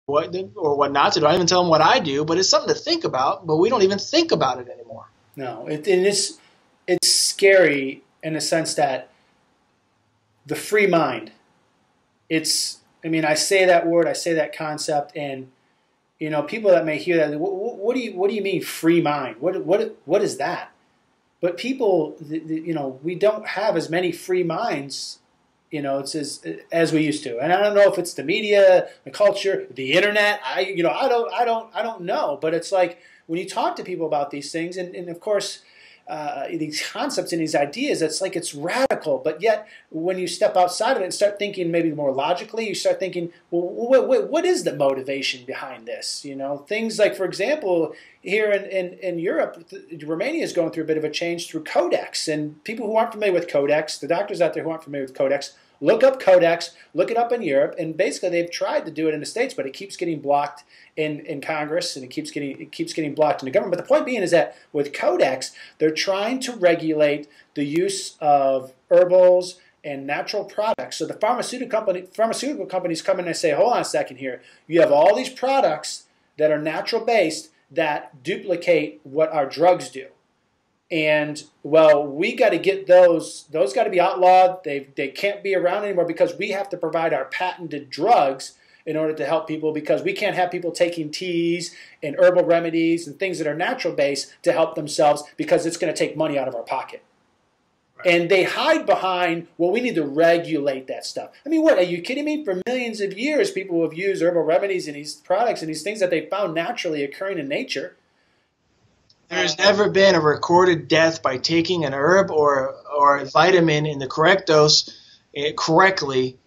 or what not to do. I don't even tell them what I do, but it's something to think about. But we don't even think about it anymore. No, it's scary in the sense that the free mind. I mean, I say that word, I say that concept, and people that may hear that, what do you mean free mind? What is that? But people, we don't have as many free minds, it's as we used to. And I don't know if it's the media, the culture, the internet. I don't know. But it's like when you talk to people about these things, and of course, these concepts and these ideas, it's like it's radical. But yet, when you step outside of it and start thinking maybe more logically, you start thinking, well, what is the motivation behind this? Things like, for example, here in Europe, Romania is going through a bit of a change through Codex. And people who aren't familiar with Codex, the doctors out there who aren't familiar with Codex, look up Codex, look it up in Europe, and basically they've tried to do it in the States, but it keeps getting blocked in Congress, and it keeps getting blocked in the government. But the point being is that with Codex, they're trying to regulate the use of herbals and natural products. So the pharmaceutical companies come in and say, hold on a second here, you have all these products that are natural based that duplicate what our drugs do. And, well, we got to get those got to be outlawed. They can't be around anymore because we have to provide our patented drugs in order to help people, because we can't have people taking teas and herbal remedies and things that are natural based to help themselves, because it's going to take money out of our pocket. Right. And they hide behind, well, we need to regulate that stuff. I mean, what, are you kidding me? For millions of years, people have used herbal remedies and these products and these things that they found naturally occurring in nature. There's never been a recorded death by taking an herb or a vitamin in the correct dose correctly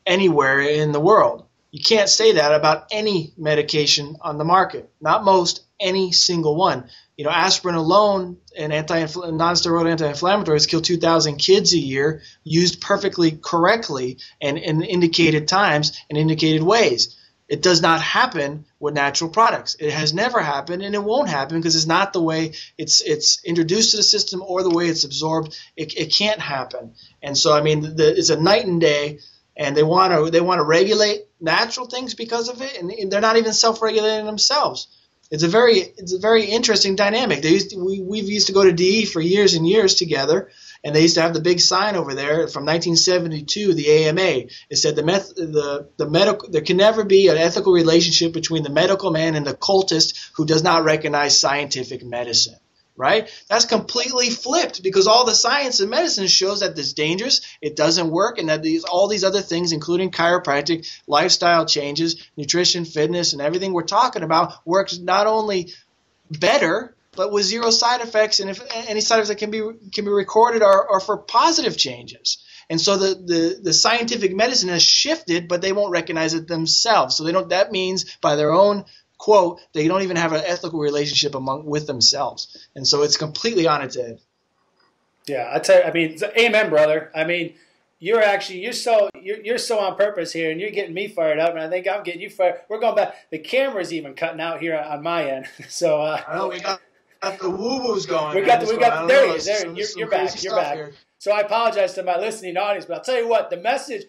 anywhere in the world. You can't say that about any medication on the market. Not most, any single one. Aspirin alone and non-steroidal anti-inflammatories kill 2,000 kids a year, used perfectly correctly and in indicated times and indicated ways. It does not happen with natural products. It has never happened, and it won't happen because it's not the way it's introduced to the system or the way it's absorbed. It can't happen. And so, I mean, it's a night and day, and they want to regulate natural things because of it, and they're not even self-regulating themselves. It's a very interesting dynamic. We've used to go to DE for years and years together, and they used to have the big sign over there from 1972, the AMA. It said there can never be an ethical relationship between the medical man and the cultist who does not recognize scientific medicine. Right? That's completely flipped, because all the science and medicine shows that it's dangerous, it doesn't work, and that all these other things, including chiropractic, lifestyle changes, nutrition, fitness, and everything we're talking about, works not only better, but with zero side effects, and if any side effects that can be recorded are for positive changes. And so the scientific medicine has shifted, but they won't recognize it themselves. So that means by their own quote, they don't even have an ethical relationship with themselves. And so it's completely on its head. Yeah, I tell you, I mean, amen, brother. I mean, you're so on purpose here, and you're getting me fired up, and I think I'm getting you fired. We're going back. The camera's even cutting out here on my end. So I know we got the woo-woos going. You're back. You're back. Here. So I apologize to my listening audience, but I'll tell you what, the message.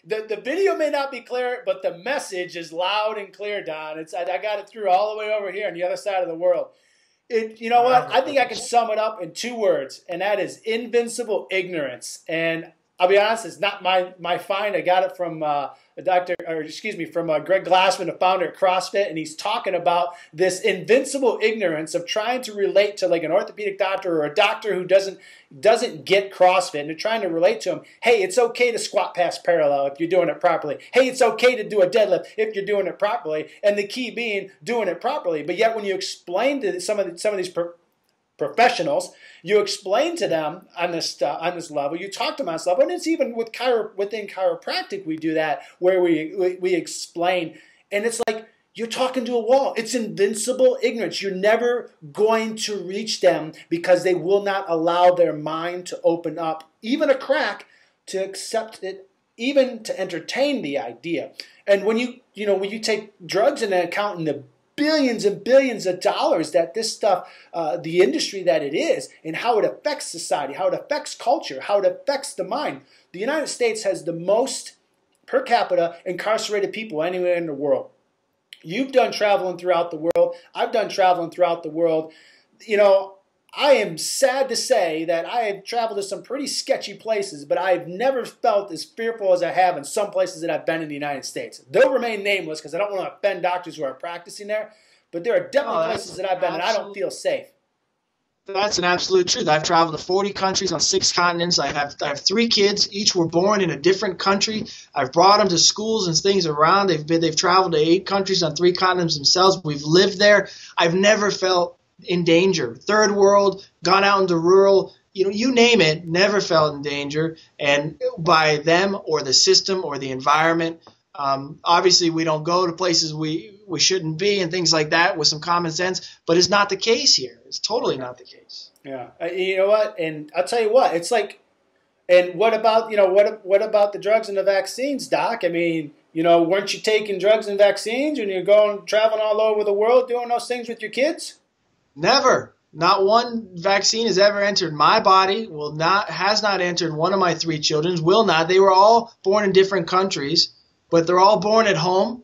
The video may not be clear, but the message is loud and clear, Don. I got it through all the way over here on the other side of the world. You know what? I think I can sum it up in 2 words, and that is invincible ignorance. And I'll be honest, it's not my find. I got it from Greg Glassman, the founder of CrossFit, and he's talking about this invincible ignorance of trying to relate to like an orthopedic doctor or a doctor who doesn't get CrossFit, and they're trying to relate to him. Hey, it's okay to squat past parallel if you're doing it properly. Hey, it's okay to do a deadlift if you're doing it properly, and the key being doing it properly. But yet, when you explain to some of these professionals, you explain to them on this level, you talk to them on this level, and it's even within chiropractic we do that, where we explain, and it's like you're talking to a wall. It's invincible ignorance. You're never going to reach them because they will not allow their mind to open up, even a crack, to accept it, even to entertain the idea. And when you take drugs into account and the billions and billions of dollars that this stuff, the industry that it is, and how it affects society, how it affects culture, how it affects the mind. The United States has the most per capita incarcerated people anywhere in the world. You've done traveling throughout the world. I've done traveling throughout the world. You know, I am sad to say that I have traveled to some pretty sketchy places, but I've never felt as fearful as I have in some places that I've been in the United States. They'll remain nameless because I don't want to offend doctors who are practicing there, but there are definitely places that I've been and I don't feel safe. That's an absolute truth. I've traveled to 40 countries on 6 continents. I have 3 kids. Each were born in a different country. I've brought them to schools and things around. They've traveled to 8 countries on 3 continents themselves. We've lived there. I've never felt in danger. Third world, gone out into rural, you name it, never felt in danger, and by them or the system or the environment. Obviously, we don't go to places we shouldn't be and things like that with some common sense, but it's not the case here. It's totally not the case. Yeah. You know what? And I'll tell you what, it's like, and what about, what about the drugs and the vaccines, Doc? I mean, weren't you taking drugs and vaccines when you're going traveling all over the world doing those things with your kids? Never. Not one vaccine has ever entered my body, has not entered one of my 3 children's, will not. They were all born in different countries, but they're all born at home.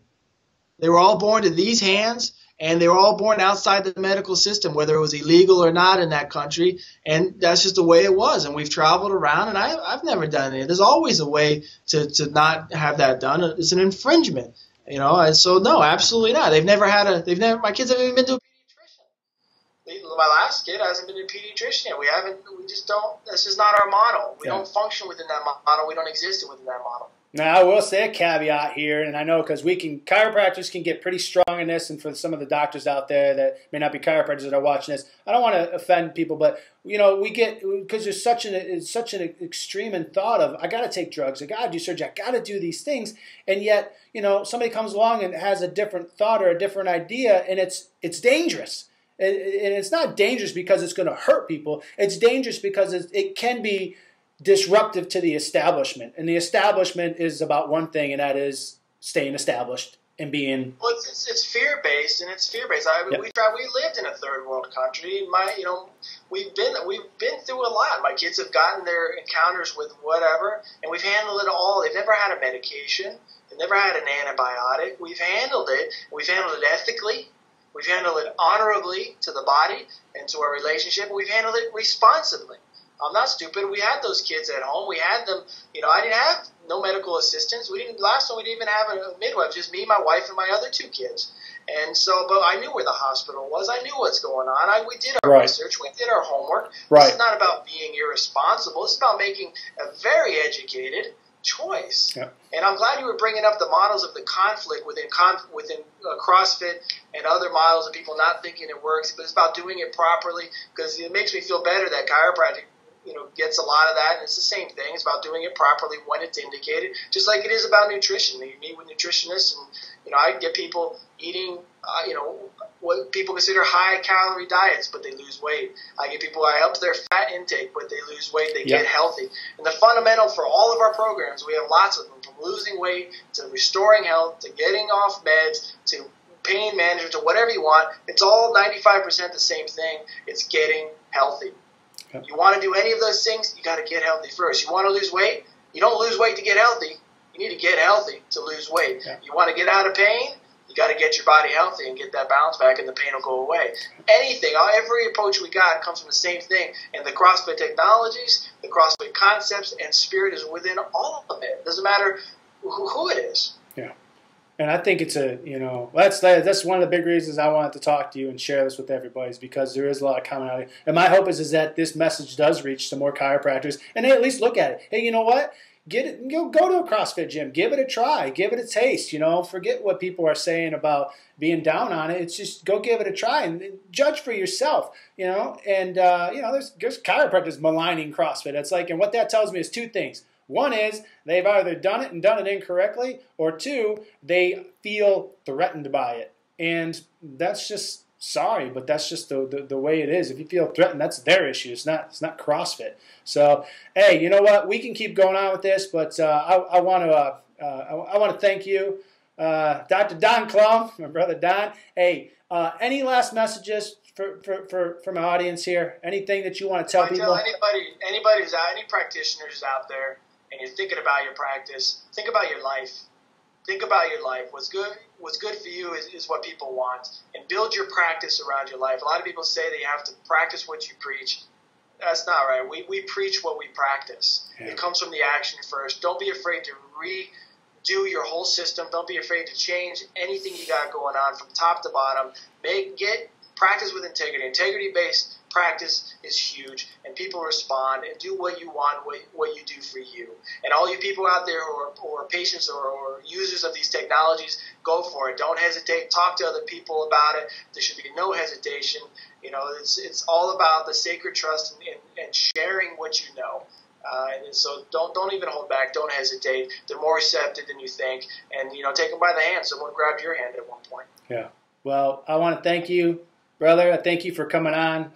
They were all born to these hands, and they were all born outside the medical system, whether it was illegal or not in that country, and that's just the way it was. And we've traveled around, and I've never done it. There's always a way to not have that done. It's an infringement, And so no, absolutely not. My kids haven't even been to a pediatrician. My last kid hasn't been to a pediatrician yet. We just don't. That's just not our model. We don't function within that model. We don't exist within that model. Now, I will say a caveat here, and I know because chiropractors can get pretty strong in this, and for some of the doctors out there that may not be chiropractors that are watching this, I don't want to offend people, but we get, because there's such an extreme in thought of, I got to take drugs, I got to do surgery, I got to do these things, and yet somebody comes along and has a different thought or a different idea, and it's dangerous. And it's not dangerous because it's going to hurt people. It's dangerous because it can be disruptive to the establishment. And the establishment is about one thing, and that is staying established and being... Well, it's fear-based, and it's fear-based. We lived in a third world country. We've been through a lot. My kids have gotten their encounters with whatever, and we've handled it all. They've never had a medication. They've never had an antibiotic. We've handled it. We've handled it ethically. We've handled it honorably to the body and to our relationship. We've handled it responsibly. I'm not stupid. We had those kids at home. We had them. I didn't have no medical assistance. Last time we didn't even have a midwife. Just me, my wife, and my other 2 kids. And so, but I knew where the hospital was. I knew what's going on. We did our research. We did our homework. Right. This is not about being irresponsible. It's about making a very educated choice. Yep. And I'm glad you were bringing up the models of the conflict within CrossFit and other models of people not thinking it works. But it's about doing it properly, because it makes me feel better that chiropractic gets a lot of that, and it's the same thing. It's about doing it properly when it's indicated, just like it is about nutrition. You meet with nutritionists, and I get people eating, what people consider high-calorie diets, but they lose weight. I help their fat intake, but they lose weight. They get healthy. And the fundamental for all of our programs, we have lots of them, from losing weight to restoring health to getting off meds to pain management to whatever you want. It's all 95% the same thing. It's getting healthy. You want to do any of those things, you got to get healthy first. You want to lose weight? You don't lose weight to get healthy. You need to get healthy to lose weight. Yeah. You want to get out of pain? You got to get your body healthy and get that balance back, and the pain will go away. Every approach we got comes from the same thing. And the CrossFit technologies, the CrossFit concepts, and spirit is within all of it. It doesn't matter who it is. Yeah. And I think it's that's one of the big reasons I wanted to talk to you and share this with everybody, is because there is a lot of commonality. And my hope is that this message does reach some more chiropractors, and they at least look at it. Hey, you know what? Go to a CrossFit gym. Give it a try. Give it a taste. Forget what people are saying about being down on it. It's just go give it a try and judge for yourself. And there's chiropractors maligning CrossFit. It's like, and what that tells me is 2 things. One is they've either done it and done it incorrectly, or 2, they feel threatened by it. And that's just, sorry, but that's just the way it is. If you feel threatened, that's their issue. It's not CrossFit. So, hey, you know what? We can keep going on with this, but I want to thank you, Dr. Don Clum, my brother Don. Hey, any last messages for my audience here? Anything that you want to tell people? Any practitioners out there, and you're thinking about your practice, think about your life. Think about your life. What's good for you is what people want. And build your practice around your life. A lot of people say that you have to practice what you preach. That's not right. We preach what we practice. Yeah. It comes from the action first. Don't be afraid to redo your whole system. Don't be afraid to change anything you got going on from top to bottom. Practice with integrity. Integrity-based practice is huge, and people respond and do what you want, what you do for you. And all you people out there who are patients or users of these technologies, go for it. Don't hesitate. Talk to other people about it. There should be no hesitation. It's all about the sacred trust and sharing what you know. And so don't even hold back. Don't hesitate. They're more receptive than you think. And, take them by the hand. Someone grabbed your hand at one point. Yeah. Well, I want to thank you, brother. I thank you for coming on,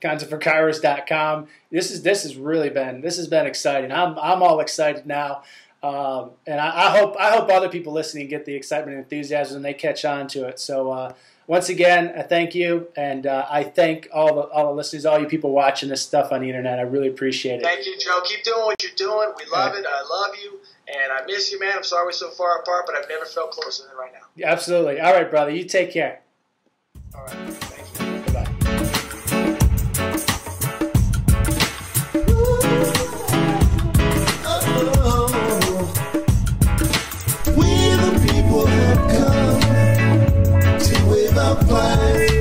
Content4Chiros.com. This has been exciting. I'm all excited now. And I hope other people listening get the excitement and enthusiasm and they catch on to it. So, once again, I thank you, and I thank all the listeners, all you people watching this stuff on the internet. I really appreciate it. Thank you, Joe. Keep doing what you're doing. We love it. I love you, and I miss you, man. I'm sorry we're so far apart, but I've never felt closer than right now. Yeah, absolutely. All right, brother. You take care. All right. Thank you. Bye-bye. We the people have come to wave our flag.